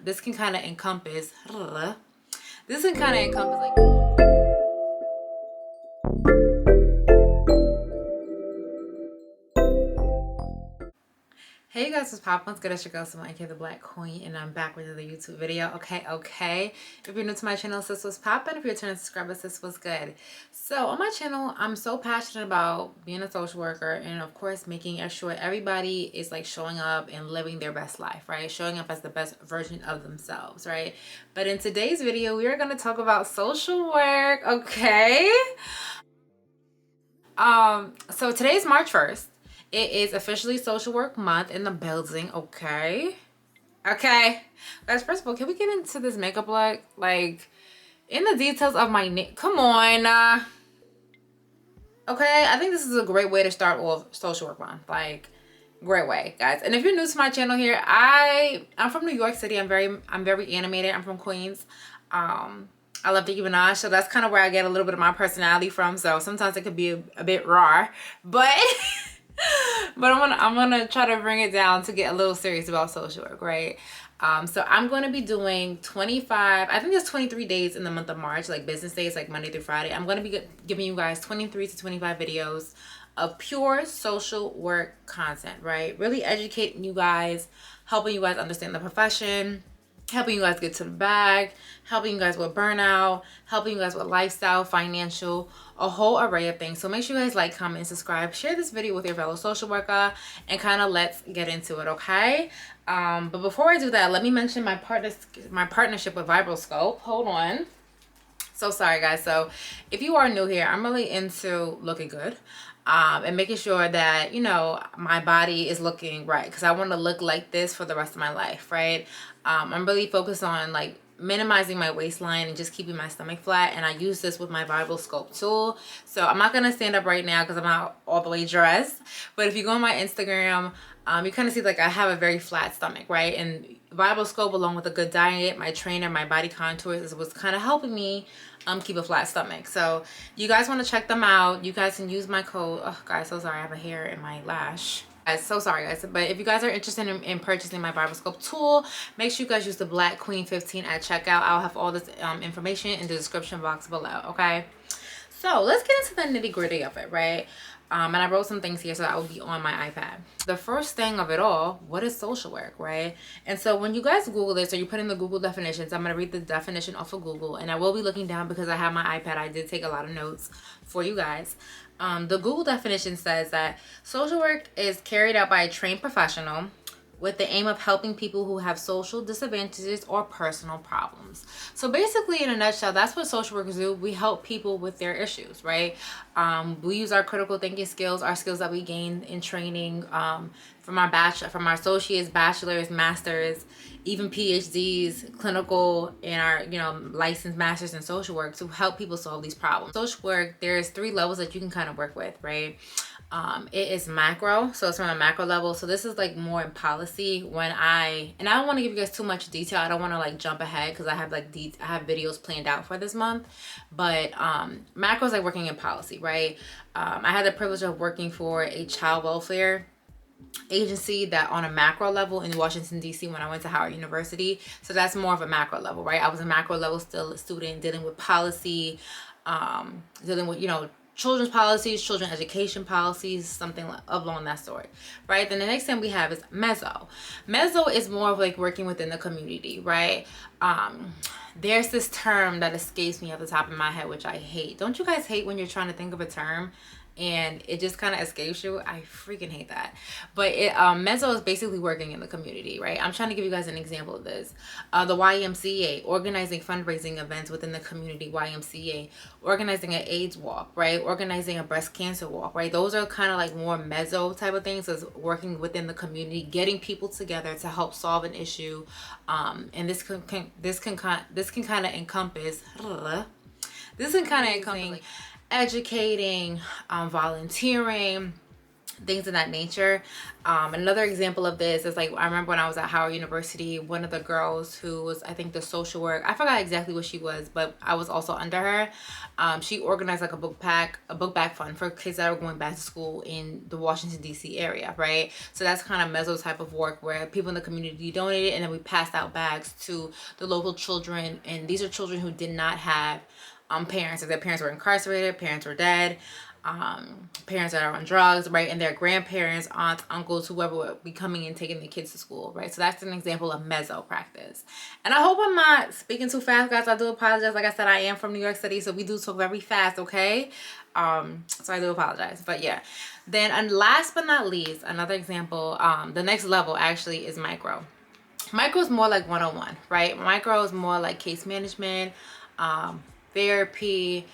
this can kind of encompass like hey you guys, what's poppin'? What's good? It's your girl Simone, aka the Black Queen, and I'm back with another YouTube video. Okay. If you're new to my channel, sis, what's poppin'? If you're a returning subscriber, sis, what's good? So on my channel, I'm so passionate about being a social worker and of course making sure everybody is like showing up and living their best life, right? Showing up as the best version of themselves, right? But in today's video, we are going to talk about social work, okay? So today's March 1st. It is officially social work month in the building, okay? Okay. Guys, first of all, can we get into this makeup look? Like, in the details of my neck. Come on. Okay, I think this is a great way to start off social work month. Like, great way, guys. And if you're new to my channel here, I'm from New York City. I'm very animated. I'm from Queens. I love Nicki Minaj, so that's kind of where I get a little bit of my personality from. So sometimes it could be a bit raw, but but I'm gonna try to bring it down to get a little serious about social work, right? So I'm going to be doing 25, I think there's 23 days in the month of March, like business days, like Monday through Friday. I'm going to be giving you guys 23 to 25 videos of pure social work content, right? Really educating you guys, helping you guys understand the profession, helping you guys get to the bag, helping you guys with burnout, helping you guys with lifestyle, financial, a whole array of things. So make sure you guys like, comment, and subscribe. Share this video with your fellow social worker and kind of let's get into it, okay? But before I do that, let me mention my partnership with Vibroscope. Hold on. So sorry guys. So if you are new here, I'm really into looking good. And making sure that, you know, my body is looking right, because I want to look like this for the rest of my life, right? I'm really focused on like minimizing my waistline and just keeping my stomach flat, and I use this with my Vibroscope tool. So I'm not gonna stand up right now because I'm not all the way dressed, but if you go on my Instagram, you kind of see like I have a very flat stomach, right? And Vibroscope, along with a good diet, my trainer, my body contours, is what's kind of helping me keep a flat stomach. So you guys want to check them out. You guys can use my code. Oh guys, so sorry, I have a hair in my lash. Guys, so sorry guys, but if you guys are interested in purchasing my Vibroscope tool, make sure you guys use the Black Queen 15 at checkout. I'll have all this information in the description box below, okay? So let's get into the nitty-gritty of it, right? And I wrote some things here so that will be on my iPad. The first thing of it all, what is social work, right? And so when you guys Google this, or you put in the Google definitions, I'm going to read the definition off of Google, and I will be looking down because I have my iPad. I did take a lot of notes for you guys. The Google definition says that social work is carried out by a trained professional with the aim of helping people who have social disadvantages or personal problems. So basically, in a nutshell, that's what social workers do. We help people with their issues, right? We use our critical thinking skills, our skills that we gain in training, from our associates, bachelors, masters, even PhDs, clinical, and our, you know, licensed masters in social work to help people solve these problems. Social work, there's 3 levels that you can kind of work with, right? It is macro, so it's from a macro level. So this is like more in policy. And I don't want to give you guys too much detail. I don't want to like jump ahead because I have like I have videos planned out for this month. But macro is like working in policy, right? I had the privilege of working for a child welfare agency that on a macro level in Washington DC when I went to Howard University. So that's more of a macro level, right? I was a macro level still a student dealing with policy, dealing with, you know, children's policies, children education policies, something along that sort, right? Then the next thing we have is mezzo. Mezzo is more of like working within the community, right? There's this term that escapes me off the top of my head, which I hate. Don't you guys hate when you're trying to think of a term and it just kind of escapes you? I freaking hate that. But mezzo is basically working in the community, right? I'm trying to give you guys an example of this. The YMCA, organizing fundraising events within the community. YMCA, organizing an AIDS walk, right? Organizing a breast cancer walk, right? Those are kind of like more mezzo type of things, as working within the community, getting people together to help solve an issue. And this can kind of encompass like educating, volunteering, things of that nature. Another example of this is like, I remember when I was at Howard University, one of the girls who was, I think, the social work, I forgot exactly what she was, but I was also under her. She organized like a book bag fund for kids that were going back to school in the Washington DC area, right? So that's kind of mezzo type of work where people in the community donated, and then we passed out bags to the local children, and these are children who did not have parents. If their parents were incarcerated, parents were dead, parents that are on drugs, right, and their grandparents, aunts, uncles, whoever would be coming and taking the kids to school, right? So that's an example of mezzo practice. And I hope I'm not speaking too fast, guys. I do apologize. Like I said, I am from New York City, so we do talk very fast, okay? So I do apologize. But yeah. Then, and last but not least, another example, the next level actually is micro. Micro is more like one-on-one, right? Micro is more like case management, therapy,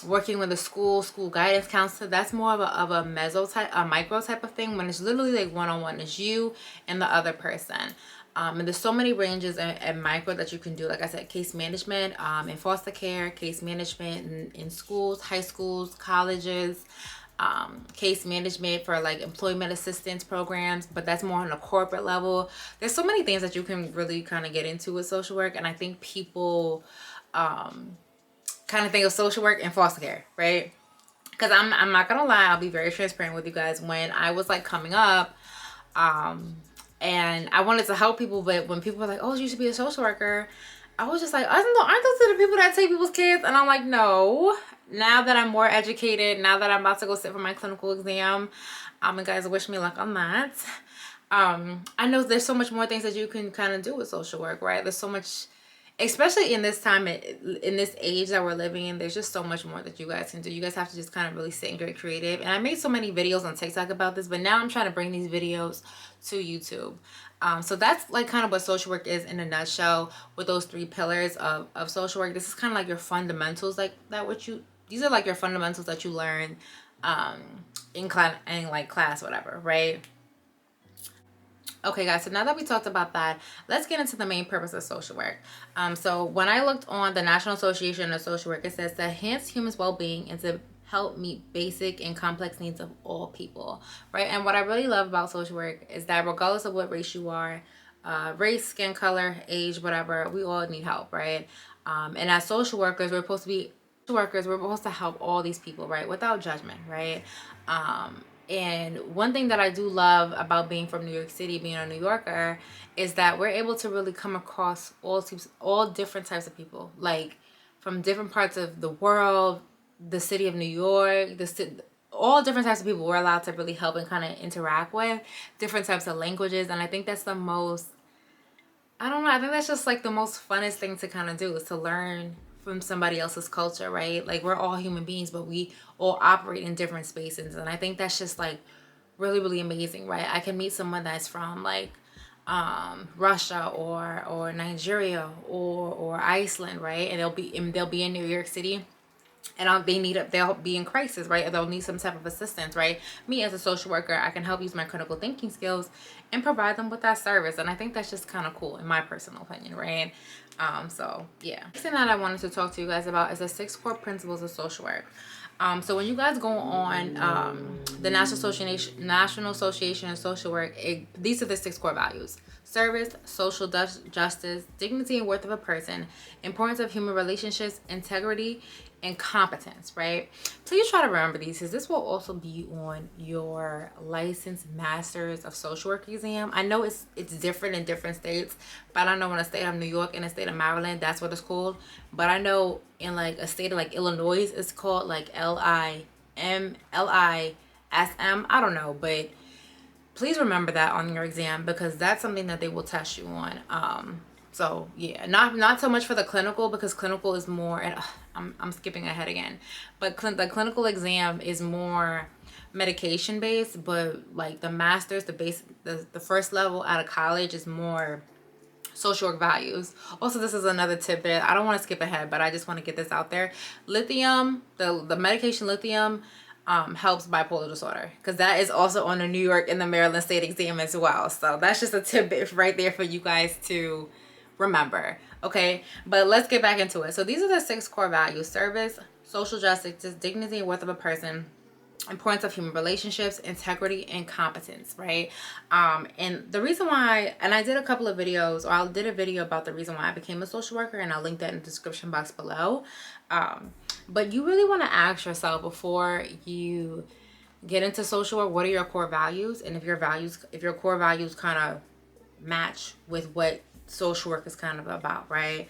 working with a school guidance counselor. That's more of a mezzo type, a micro type of thing, when it's literally like one-on-one. It's you and the other person. And there's so many ranges and micro that you can do. Like I said, case management in foster care, case management in schools, high schools, colleges, case management for like employment assistance programs, but that's more on a corporate level. There's so many things that you can really kind of get into with social work, and I think people kind of think of social work and foster care, right? Because I'm not gonna lie, I'll be very transparent with you guys. When I was like coming up, and I wanted to help people, but when people were like, "Oh, you should be a social worker," I was just like, "Aren't those the people that take people's kids?" And I'm like, no. Now that I'm more educated, now that I'm about to go sit for my clinical exam, and guys, wish me luck on that. I know there's so much more things that you can kind of do with social work, right? There's so much, especially in this time, in this age that we're living in, there's just so much more that you guys can do. You guys have to just kind of really sit and get creative. And I made so many videos on TikTok about this, but now I'm trying to bring these videos to YouTube. So that's like kind of what social work is in a nutshell, with those three pillars of social work. This is kind of like your fundamentals, like that these are like your fundamentals that you learn in class, whatever, right? Okay, guys, so now that we talked about that, let's get into the main purpose of social work. So when I looked on the National Association of Social Work, it says to enhance humans' well-being and to help meet basic and complex needs of all people, right? And what I really love about social work is that regardless of what race you are, race, skin color, age, whatever, we all need help, right? And as social workers, we're supposed to help all these people, right, without judgment, right? And one thing that I do love about being from New York City, being a New Yorker, is that we're able to really come across all different types of people, like from different parts of the world, the city of New York, all different types of people we're allowed to really help and kind of interact with, different types of languages. And I think that's the most, I don't know, I think that's just like the most funnest thing to kind of do, is to learn from somebody else's culture, right? Like, we're all human beings, but we all operate in different spaces. And I think that's just like really, really amazing, right? I can meet someone that's from like Russia or Nigeria or Iceland, right? And they'll be in New York City, and they'll be in crisis, right? Or they'll need some type of assistance, right? Me as a social worker, I can help use my critical thinking skills and provide them with that service. And I think that's just kind of cool, in my personal opinion, right? So yeah. Next thing that I wanted to talk to you guys about is the 6 core principles of social work. So when you guys go on the National Association of Social Work, these are the 6 core values: service, social justice, dignity and worth of a person, importance of human relationships, integrity, and competence, right? Please try to remember these, because this will also be on your licensed Masters of Social Work exam. I know it's different in different states, but I know in the state of New York and the state of Maryland, that's what it's called. But I know in like a state of like Illinois, it's called like LISM. I don't know, but please remember that on your exam, because that's something that they will test you on. So yeah, not so much for the clinical, because clinical is more, and I'm skipping ahead again, but the clinical exam is more medication based, but like the masters, the first level out of college is more social work values. Also, this is another tidbit. I don't want to skip ahead, but I just want to get this out there. Lithium, the medication lithium, helps bipolar disorder, because that is also on the New York and the Maryland state exam as well. So that's just a tidbit right there for you guys to remember. Okay, but let's get back into it. So these are the 6 core values: service, social justice, dignity and worth of a person, importance of human relationships, integrity, and competence, right? And the reason why, and I did a couple of videos, or I did a video about the reason why I became a social worker, and I'll link that in the description box below. But you really want to ask yourself before you get into social work, what are your core values? And if your core values kind of match with what social work is kind of about, right?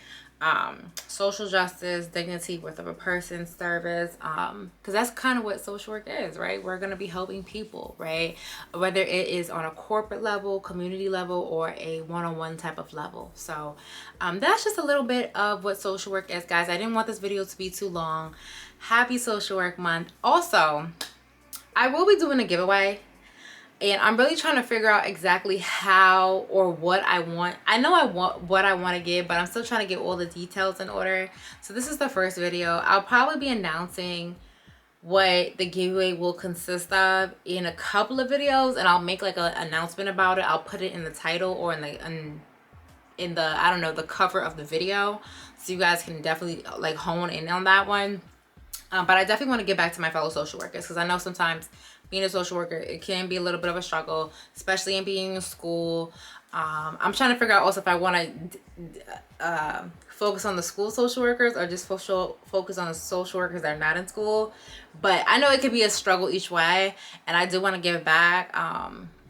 Social justice, dignity, worth of a person, service, because that's kind of what social work is, right? We're going to be helping people, right? Whether it is on a corporate level, community level, or a one-on-one type of level. So that's just a little bit of what social work is, guys. I didn't want this video to be too long. Happy Social Work Month. Also, I will be doing a giveaway, and I'm really trying to figure out exactly how or what I want. I know I want what I want to give, but I'm still trying to get all the details in order. So this is the first video. I'll probably be announcing what the giveaway will consist of in a couple of videos, and I'll make like an announcement about it. I'll put it in the title or in the I don't know, the cover of the video, so you guys can definitely like hone in on that one. But I definitely want to get back to my fellow social workers, because I know sometimes being a social worker, it can be a little bit of a struggle, especially in being in school. I'm trying to figure out also if I want to focus on the school social workers or just focus on the social workers that are not in school. But I know it could be a struggle each way, and I do want to give back.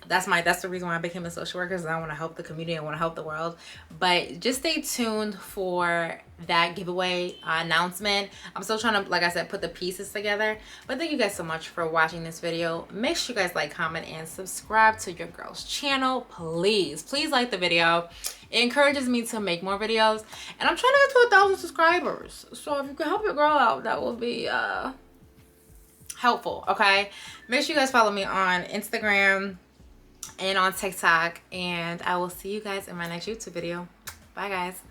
That's the reason why I became a social worker, is I want to help the community, I want to help the world. But just stay tuned for that giveaway announcement. I'm still trying to, like I said, put the pieces together. But thank you guys so much for watching this video. Make sure you guys like, comment, and subscribe to your girl's channel. Please like the video. It encourages me to make more videos, and I'm trying to get to 1,000 subscribers. So if you can help your girl out, that will be helpful. Okay, make sure you guys follow me on Instagram and on TikTok, and I will see you guys in my next YouTube video. Bye guys.